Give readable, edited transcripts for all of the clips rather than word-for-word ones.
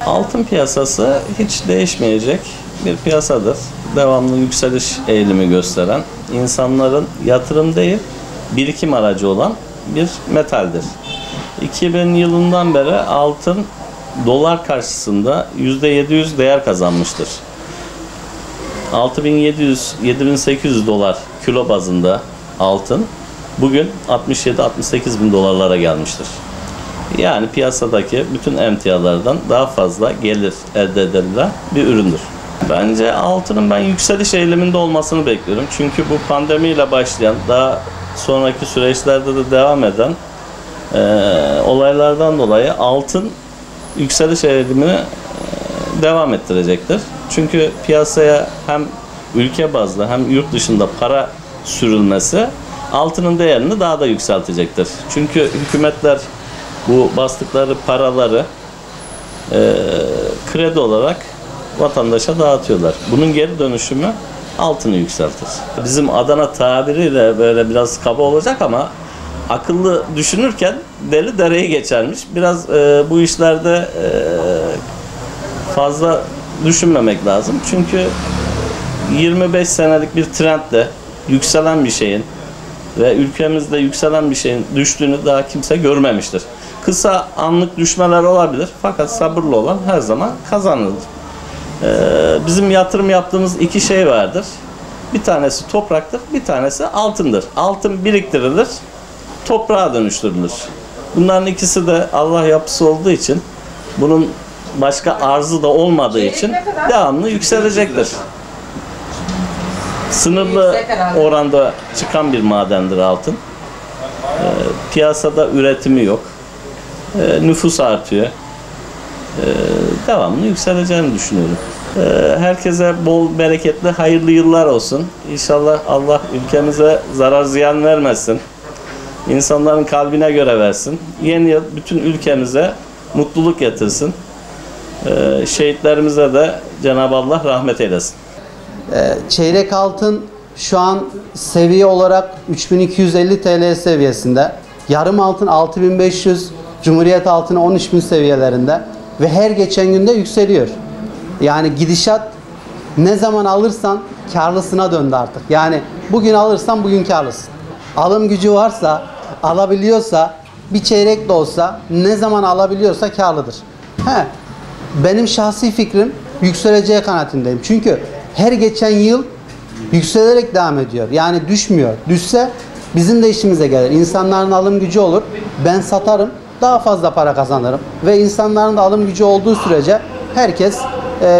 Altın piyasası hiç değişmeyecek bir piyasadır. Devamlı yükseliş eğilimi gösteren, insanların yatırım değil, birikim aracı olan bir metaldir. 2000 yılından beri altın dolar karşısında %700 değer kazanmıştır. 6700-7800 dolar kilo bazında altın bugün 67-68 bin dolarlara gelmiştir. Yani piyasadaki bütün emtialardan daha fazla gelir elde edilen bir üründür. Bence altının ben yükseliş eğiliminde olmasını bekliyorum. Çünkü bu pandemiyle başlayan, daha sonraki süreçlerde de devam eden olaylardan dolayı altın yükseliş eğilimini devam ettirecektir. Çünkü piyasaya hem ülke bazlı hem yurt dışında para sürülmesi altının değerini daha da yükseltecektir. Çünkü hükümetler bu bastıkları paraları kredi olarak vatandaşa dağıtıyorlar. Bunun geri dönüşümü altını yükseltir. Bizim Adana tabiriyle böyle biraz kaba olacak ama akıllı düşünürken deli dereyi geçermiş. Biraz bu işlerde fazla düşünmemek lazım. Çünkü 25 senelik bir trendle yükselen bir şeyin ve ülkemizde yükselen bir şeyin düştüğünü daha kimse görmemiştir. Kısa anlık düşmeler olabilir fakat sabırlı olan her zaman kazanır. Bizim yatırım yaptığımız iki şey vardır. Bir tanesi topraktır, bir tanesi altındır. Altın biriktirilir, toprağa dönüştürülür. Bunların ikisi de Allah yapısı olduğu için, bunun başka arzı da olmadığı için devamlı yükselecektir. Sınırlı oranda çıkan bir madendir altın. Piyasada üretimi yok. Nüfus artıyor. Devamlı yükseleceğini düşünüyorum. Herkese bol, bereketli, hayırlı yıllar olsun. İnşallah Allah ülkemize zarar ziyan vermesin. İnsanların kalbine göre versin. Yeni yıl bütün ülkemize mutluluk getirsin. Şehitlerimize de Cenab-ı Allah rahmet eylesin. Çeyrek altın şu an seviye olarak 3250 TL seviyesinde. Yarım altın 6500, Cumhuriyet altını 13.000 seviyelerinde ve her geçen günde yükseliyor. Yani gidişat ne zaman alırsan karlısına döndü artık. Yani bugün alırsan bugün karlısın. Alım gücü varsa, alabiliyorsa, bir çeyrek de olsa ne zaman alabiliyorsa karlıdır. Benim şahsi fikrim yükseleceği kanaatindeyim. Çünkü her geçen yıl yükselerek devam ediyor. Yani düşmüyor. Düşse bizim de işimize gelir. İnsanların alım gücü olur. Ben satarım, daha fazla para kazanırım. Ve insanların da alım gücü olduğu sürece herkes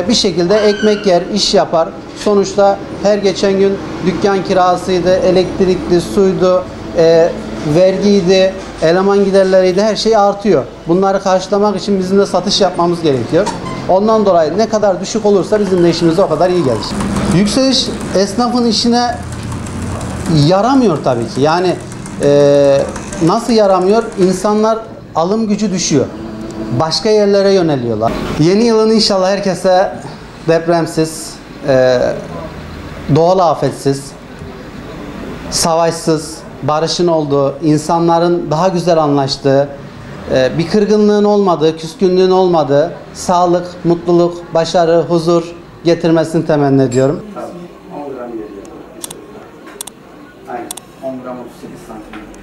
bir şekilde ekmek yer, iş yapar. Sonuçta her geçen gün dükkan kirasıydı, elektrikli, suydu, vergiydi, eleman giderleriydi, her şey artıyor. Bunları karşılamak için bizim de satış yapmamız gerekiyor. Ondan dolayı ne kadar düşük olursa bizim de işimize o kadar iyi gelir. Yükseliş esnafın işine yaramıyor tabii ki. Yani nasıl yaramıyor? İnsanlar alım gücü düşüyor. Başka yerlere yöneliyorlar. Yeni yılın inşallah herkese depremsiz, doğal afetsiz, savaşsız, barışın olduğu, insanların daha güzel anlaştığı, bir kırgınlığın olmadığı, küskünlüğün olmadığı, sağlık, mutluluk, başarı, huzur getirmesini temenni ediyorum. 10 gram geliyor. Aynen. 10 gram 38 santim.